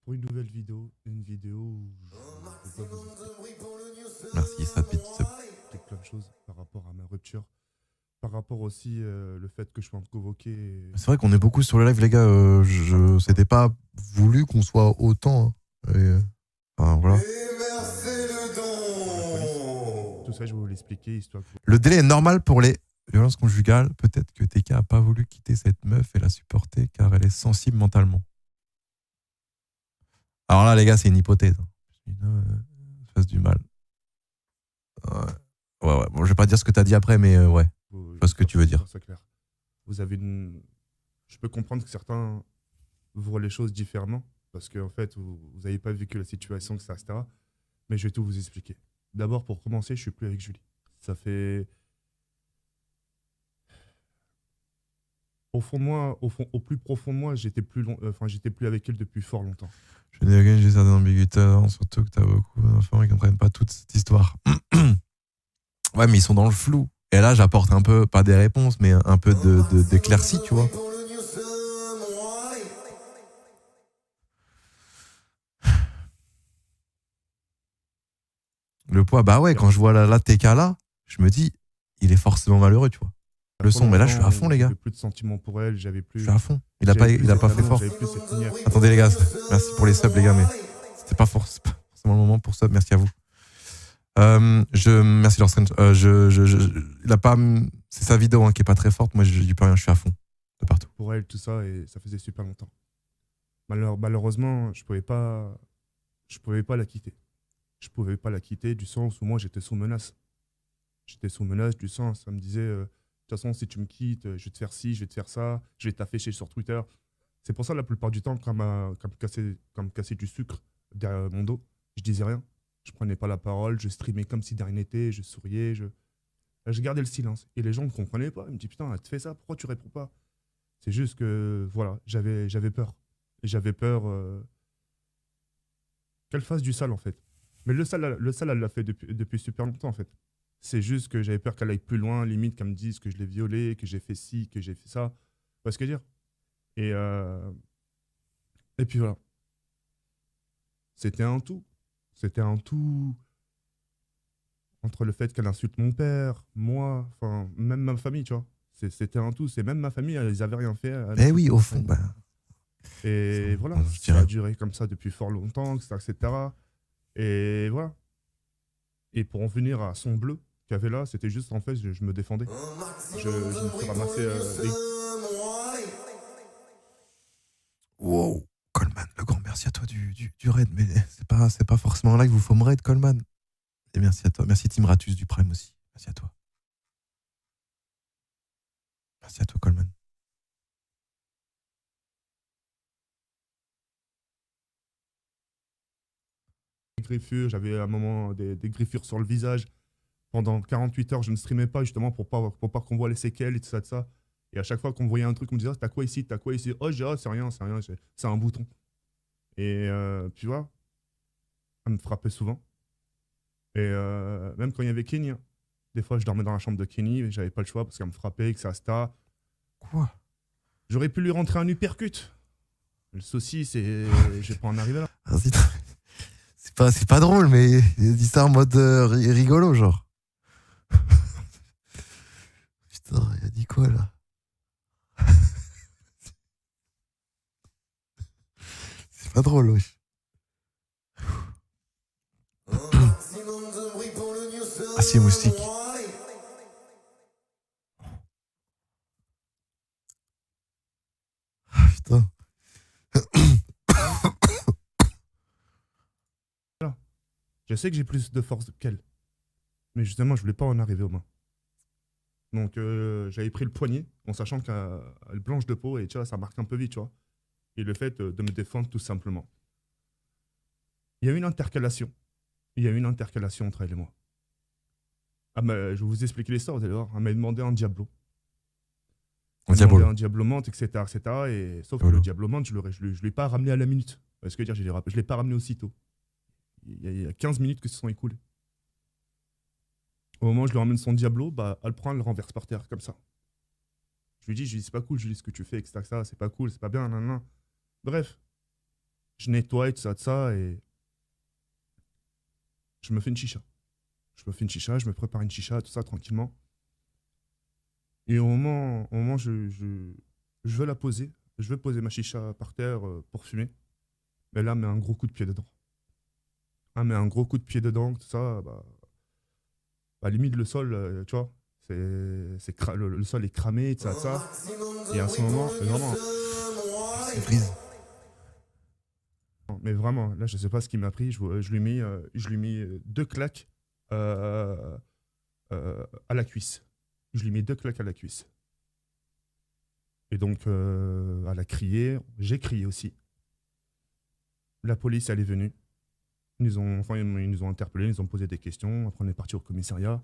pour une nouvelle vidéo. Une vidéo où je dois vous Merci, ça te expliquer plein de choses par rapport à ma rupture. Par rapport aussi le fait que je sois convoqué. C'est vrai qu'on est beaucoup sur le live, les gars. C'était pas voulu qu'on soit autant. Hein. Enfin, voilà. Tout ça, je vais vous l'expliquer. Histoire que... Le délai est normal pour les violences conjugales. Peut-être que TK a pas voulu quitter cette meuf et la supporter car elle est sensible mentalement. Alors là, les gars, c'est une hypothèse. Fasse du mal. Ouais. Bon, je vais pas dire ce que t'as dit après, mais ouais. Je vois ce que tu veux dire. C'est clair. Vous avez une... Je peux comprendre que certains voient les choses différemment parce qu'en fait, vous n'avez pas vécu la situation, etc. Mais je vais tout vous expliquer. D'abord, pour commencer, je suis plus avec Julie. Ça fait... Au fond de moi, au plus profond de moi, j'étais plus avec elle depuis fort longtemps. Je n'ai j'ai certaines ambiguïtés, surtout que t'as beaucoup d'enfants qui ne comprennent pas toute cette histoire. Ouais, mais ils sont dans le flou. Et là, j'apporte un peu, pas des réponses, mais un peu d'éclaircie, tu vois. Le poids, bah ouais, quand je vois la TK là, je me dis, il est forcément malheureux, tu vois. Le son, mais là, je suis à fond, les gars. J'avais plus de sentiments pour elle, j'avais plus... Je suis à fond. Il a pas fait fort. Attendez, les gars, merci pour les subs, les gars, mais c'était pas forcément le moment pour sub. Merci à vous. Merci Lorstrange. Il a pas... C'est sa vidéo hein, qui est pas très forte. Moi, je dis pas rien, je suis à fond. De partout. Pour elle, tout ça, et ça faisait super longtemps. Malheureusement, je pouvais pas la quitter. Je pouvais pas la quitter du sens où moi, j'étais sous menace. J'étais sous menace du sens, ça me disait, de toute façon, si tu me quittes, je vais te faire ci, je vais te faire ça, je vais t'afficher sur Twitter. C'est pour ça, la plupart du temps, quand me casser du sucre derrière mon dos, je disais rien. Je prenais pas la parole, je streamais comme si de rien n'était, je souriais, je gardais le silence. Et les gens ne comprenaient pas. Ils me disent, putain, elle te fait ça, pourquoi tu réponds pas? C'est juste que, voilà, j'avais peur. Et j'avais peur qu'elle fasse du sale, en fait. Mais le sale, elle l'a fait depuis super longtemps, en fait. C'est juste que j'avais peur qu'elle aille plus loin, limite qu'elle me dise que je l'ai violée, que j'ai fait ci, que j'ai fait ça. Tu vois ce que je veux dire? Et puis voilà. C'était un tout. C'était un tout entre le fait qu'elle insulte mon père, moi, enfin, même ma famille, tu vois. C'était un tout. C'est même ma famille, ils n'avaient rien fait. Eh oui, au fond. Bah... Et voilà, ça a duré comme ça depuis fort longtemps, etc. Et voilà. Et pour en venir à son bleu qu'il y avait là, c'était juste en fait, je me défendais. Je me suis ramassé. Wow, Coleman, le grand merci à toi du raid, mais c'est pas forcément là que vous faut me raid, Coleman. Et merci à toi, merci Tim Ratus du Prime aussi, merci à toi. Merci à toi, Coleman. Griffures, j'avais à un moment des griffures sur le visage. Pendant 48 heures, je ne streamais pas justement pour pas qu'on voit les séquelles et tout ça, de ça. Et à chaque fois qu'on voyait un truc, on me disait, t'as quoi ici, t'as quoi ici? Oh, je dis, oh, c'est rien, c'est un bouton. Et tu vois, elle me frappait souvent. Et même quand il y avait Kenny, hein. Des fois, je dormais dans la chambre de Kenny, mais j'avais pas le choix parce qu'elle me frappait, que ça se Quoi? J'aurais pu lui rentrer un uppercut. Le souci, c'est. Je vais pas en arriver là. C'est pas drôle, mais il dit ça en mode rigolo, genre. Putain, il a dit quoi là? C'est pas drôle, wesh. Ah, c'est moustique. Ah, putain. Je sais que j'ai plus de force qu'elle. Mais justement, je voulais pas en arriver aux mains. Donc, j'avais pris le poignet, en sachant qu'elle blanche de peau, et tu vois, ça marque un peu vite, tu vois. Et le fait de me défendre, tout simplement. Il y a eu une intercalation. Il y a eu une intercalation entre elle et moi. Ah, je vais vous expliquer l'histoire, vous allez voir. Elle m'a demandé un Diablo. Elle m'a demandé un Diablomante, etc. Et sauf que le Diablomante, je ne l'ai pas ramené à la minute. Parce que dire, je ne l'ai pas ramené aussitôt. Il y a 15 minutes que se sont écoulées. Au moment où je lui ramène son Diablo, bah, elle prend, elle le renverse par terre, comme ça. Je lui dis, c'est pas cool, je lui dis ce que tu fais, etc. C'est pas cool, c'est pas bien, nan. Bref. Je nettoie et tout ça, de ça, et je me fais une chicha. Je me prépare une chicha, tout ça, tranquillement. Et au moment je veux la poser. Je veux poser ma chicha par terre pour fumer. Mais là, met un gros coup de pied dedans. Ah, mais un gros coup de pied dedans, tout ça, bah, limite le sol, tu vois, le sol est cramé, tout ça, ça. Et à ce moment, vraiment, C'est freeze. mais vraiment, là, je sais pas ce qu'il m'a pris. Je lui ai mis deux claques euh, à la cuisse. Je lui ai mis deux claques à la cuisse. Et donc, elle a crié. J'ai crié aussi. La police, elle est venue. Ils nous ont interpellés, ils nous ont posé des questions. Après, on est parti au commissariat.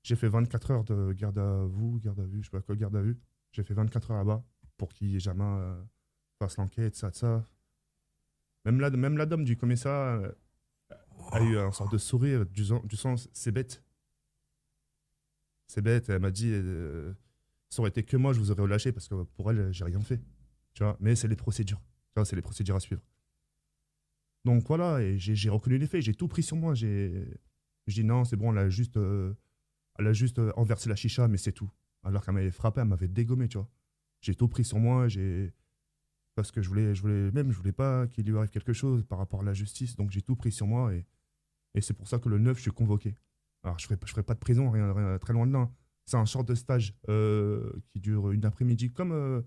J'ai fait 24 heures de garde à vue, je sais pas quoi, garde à vue. J'ai fait 24 heures là-bas pour qu'il jamais fasse l'enquête, ça, ça. Même la dame du commissariat a eu un sort de sourire du sens, c'est bête. C'est bête, elle m'a dit, ça aurait été que moi, je vous aurais relâché parce que pour elle, j'ai rien fait. Tu vois, mais c'est les procédures. Tu vois, c'est les procédures à suivre. Donc voilà, et j'ai reconnu les faits, j'ai tout pris sur moi. Je dis non, c'est bon, elle a juste renversé la chicha, mais c'est tout. Alors qu'elle m'avait frappé, elle m'avait dégommé, tu vois. J'ai tout pris sur moi, parce que je voulais pas qu'il lui arrive quelque chose par rapport à la justice, donc j'ai tout pris sur moi, et c'est pour ça que le 9, je suis convoqué. Alors je ferai pas de prison, rien, très loin de là. C'est un short de stage qui dure une après-midi, comme...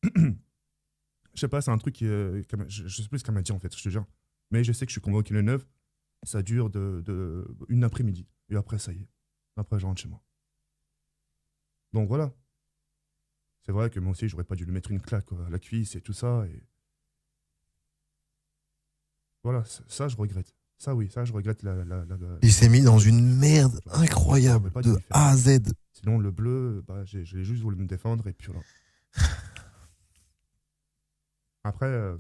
je sais pas, c'est un truc je sais plus ce qu'elle m'a dit en fait, je te jure. Mais je sais que je suis convoqué le 9, ça dure une après-midi. Et après, ça y est. Après, je rentre chez moi. Donc voilà. C'est vrai que moi aussi, j'aurais pas dû lui mettre une claque à la cuisse et tout ça. Et voilà, ça, je regrette. Ça, oui, ça, je regrette Il s'est mis dans une merde incroyable, j'aurais pas dû de lui faire. A à Z. Sinon, le bleu, bah, j'ai juste voulu me défendre et puis voilà. Après,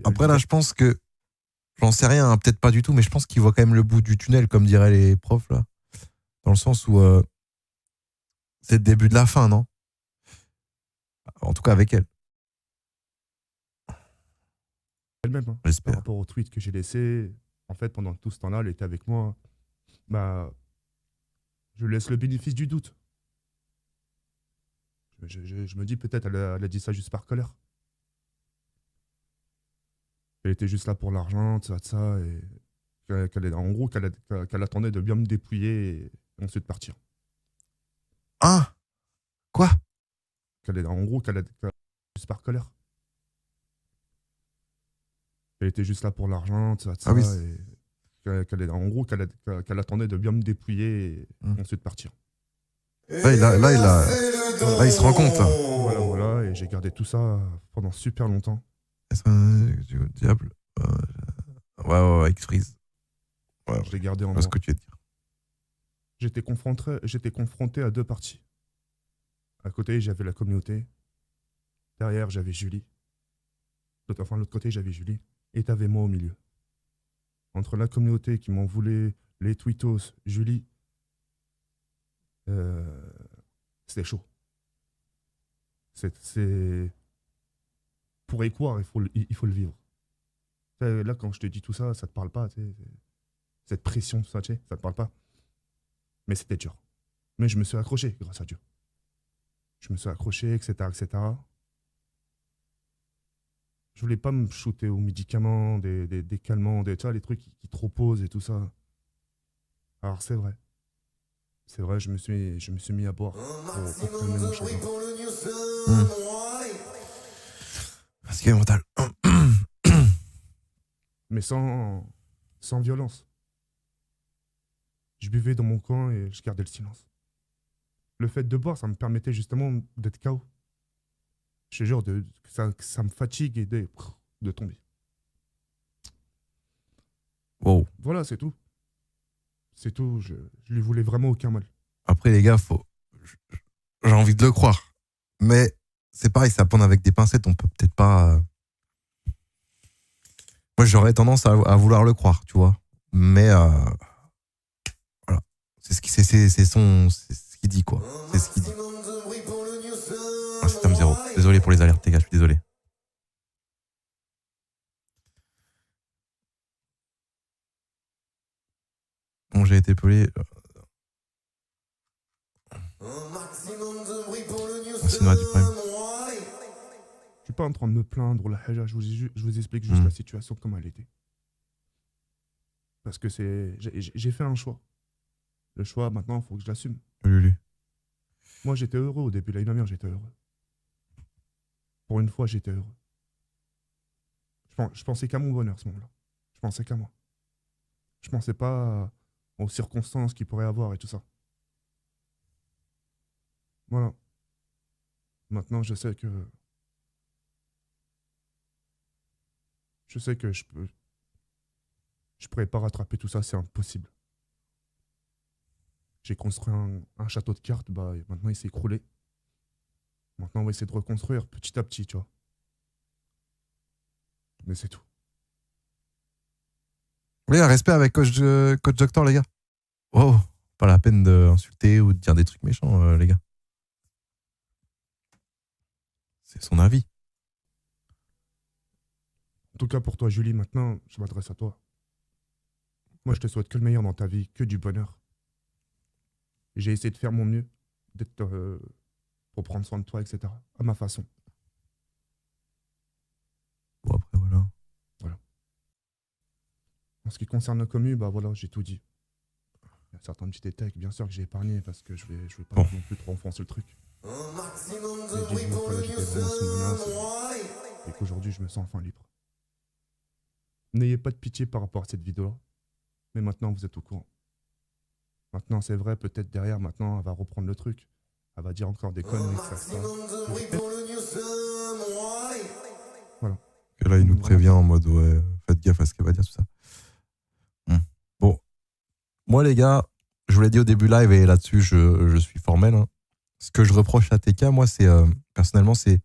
Après, là, je pense que, j'en sais rien, hein, peut-être pas du tout, mais je pense qu'il voit quand même le bout du tunnel, comme diraient les profs, là. Dans le sens où c'est le début de la fin, non? En tout cas, avec elle, elle-même, hein, par j'espère. rapport au tweet que j'ai laissé, en fait, pendant tout ce temps-là, elle était avec moi. Bah, je laisse le bénéfice du doute. Je me dis peut-être elle a dit ça juste par colère. Elle était juste là pour l'argent, tout ça, tout ça, et en gros, qu'elle attendait de bien me dépouiller et ensuite partir. Hein? Quoi? En gros, juste par colère. Elle était juste là pour l'argent, tout ça, tout Ah oui. ça, et en gros, qu'elle attendait de bien me dépouiller et ensuite partir. Là, il se rend compte, là. Voilà, voilà, et j'ai gardé tout ça pendant super longtemps. Diable. Ouais, X-Freeze. Ouais, Je l'ai gardé en je vois moi. ce que tu veux dire. J'étais confronté à deux parties. À côté, j'avais la communauté. Derrière, j'avais Julie. Enfin, de l'autre côté, j'avais Julie. Et t'avais moi au milieu. Entre la communauté qui m'en voulait, les tweetos, Julie, c'était chaud. C'est... Pour y croire, il faut le vivre. Là, quand je te dis tout ça, ça te parle pas. Cette pression, tout ça, ça te parle pas. Mais c'était dur. Mais je me suis accroché, grâce à Dieu. Je me suis accroché, etc., etc. Je voulais pas me shooter aux médicaments, des calmants, tu vois, les trucs qui te reposent et tout ça. Alors c'est vrai. C'est vrai, je me suis mis à boire pour calmer mon chagrin. Parce qu'il est mental. Mais sans violence. Je buvais dans mon coin et je gardais le silence. Le fait de boire, ça me permettait justement d'être KO. Je te jure, que ça me fatigue et de tomber. Wow. Voilà, c'est tout. C'est tout. Je lui voulais vraiment aucun mal. Après, les gars, j'ai envie de le croire. Mais c'est pareil, ça prend avec des pincettes. On peut peut-être pas. Moi, j'aurais tendance à vouloir le croire, tu vois. Mais voilà. C'est ce qu'il dit, quoi. C'est ce qu'il dit. Ah, c'est Tom Zero. Désolé pour les alertes, les gars, je suis désolé. été poli. C'est Noah du Prime. Je suis pas en train de me plaindre, la haja, je vous explique juste la situation comme elle était. Parce que j'ai fait un choix. Le choix, maintenant, il faut que je l'assume. Lulu. Moi, j'étais heureux au début. L'année dernière, j'étais heureux. Pour une fois, j'étais heureux. Je pensais qu'à mon bonheur, à ce moment-là. Je pensais qu'à moi. Je pensais pas aux circonstances qu'il pourrait avoir et tout ça. Voilà. Maintenant, je sais que je pourrais pas rattraper tout ça, c'est impossible. J'ai construit un château de cartes, bah maintenant il s'est écroulé. Maintenant on va essayer de reconstruire petit à petit, tu vois. Mais c'est tout. Les gars, respect avec Coach Doctor, les gars. Oh, pas la peine d'insulter ou de dire des trucs méchants, les gars. C'est son avis. En tout cas pour toi, Julie, maintenant, je m'adresse à toi. Moi, je te souhaite que le meilleur dans ta vie, que du bonheur. J'ai essayé de faire mon mieux, pour prendre soin de toi, etc. À ma façon. Bon, après, voilà. En ce qui concerne la commu, bah voilà, j'ai tout dit. Il y a certains petits détails, bien sûr, que j'ai épargnés parce que je vais pas non plus trop enfoncer le truc. J'ai dit une fois là, j'étais vraiment sous menace et qu'aujourd'hui, je me sens enfin libre. N'ayez pas de pitié par rapport à cette vidéo-là. Mais maintenant, vous êtes au courant. Maintenant, c'est vrai, peut-être derrière, maintenant, elle va reprendre le truc. Elle va dire encore des conneries, ça. Voilà. Et là, il nous prévient en mode, ouais, faites gaffe à ce qu'elle va dire, tout ça. Bon. Moi, les gars, je vous l'ai dit au début live et là-dessus, je suis formel. Hein. Ce que je reproche à TK, moi, c'est, personnellement, c'est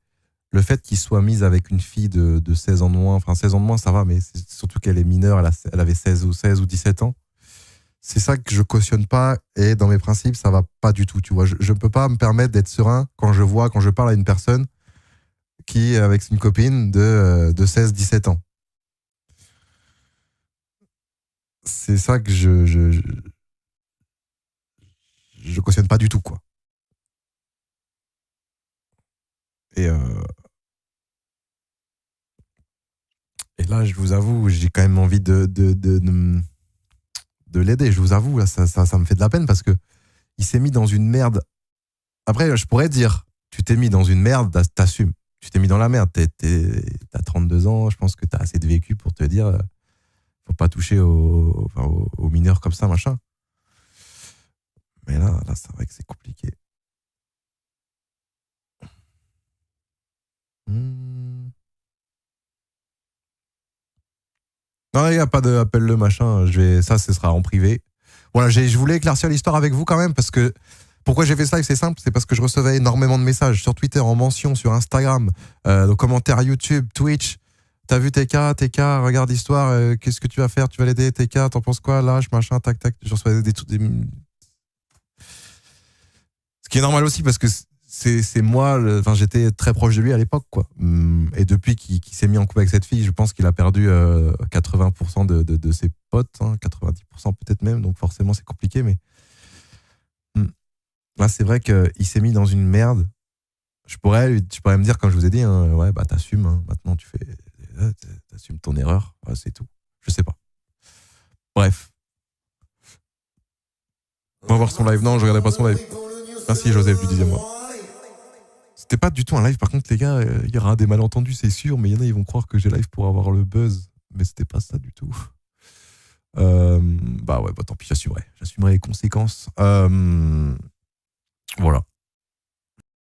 le fait qu'il soit mis avec une fille de 16 ans de moins. Enfin, 16 ans de moins, ça va, mais c'est surtout qu'elle est mineure, elle avait 16 ou 17 ans. C'est ça que je cautionne pas et dans mes principes, ça va pas du tout, tu vois. Je ne peux pas me permettre d'être serein quand je parle à une personne qui est avec une copine de 16-17 ans. C'est ça que je cautionne pas du tout, quoi. Et là, je vous avoue, j'ai quand même envie de l'aider. Je vous avoue, là, ça me fait de la peine parce que il s'est mis dans une merde. Après, je pourrais dire, tu t'es mis dans une merde, t'assumes. Tu t'es mis dans la merde. T'as 32 ans, je pense que t'as assez de vécu pour te dire, faut pas toucher aux mineurs comme ça, machin. Mais là, c'est vrai que c'est compliqué. Non, il n'y a pas de appelle-le machin. Ça, ce sera en privé. Voilà, je voulais éclaircir l'histoire avec vous quand même parce que pourquoi j'ai fait ça, c'est simple, c'est parce que je recevais énormément de messages sur Twitter, en mention, sur Instagram, dans commentaires YouTube, Twitch. T'as vu TK, regarde l'histoire, qu'est-ce que tu vas faire? Tu vas l'aider, TK, t'en penses quoi? Lâche, machin, tac, tac. Je recevais des. Ce qui est normal aussi parce que c'est moi, j'étais très proche de lui à l'époque, quoi. Et depuis qu'il s'est mis en couple avec cette fille, je pense qu'il a perdu 80% de ses potes, hein, 90% peut-être même, donc forcément c'est compliqué, mais là c'est vrai qu'il s'est mis dans une merde. Tu pourrais me dire, comme je vous ai dit, hein, ouais, bah t'assumes, hein, maintenant t'assumes ton erreur, ouais, c'est tout. Je sais pas. Bref. On va voir son live. Non, je regardais pas son live. Merci Joseph du 10e mois. C'était pas du tout un live, par contre les gars, il y aura des malentendus, c'est sûr, mais il y en a, ils vont croire que j'ai live pour avoir le buzz, mais c'était pas ça du tout. Bah ouais, bah tant pis, j'assumerai les conséquences. Voilà.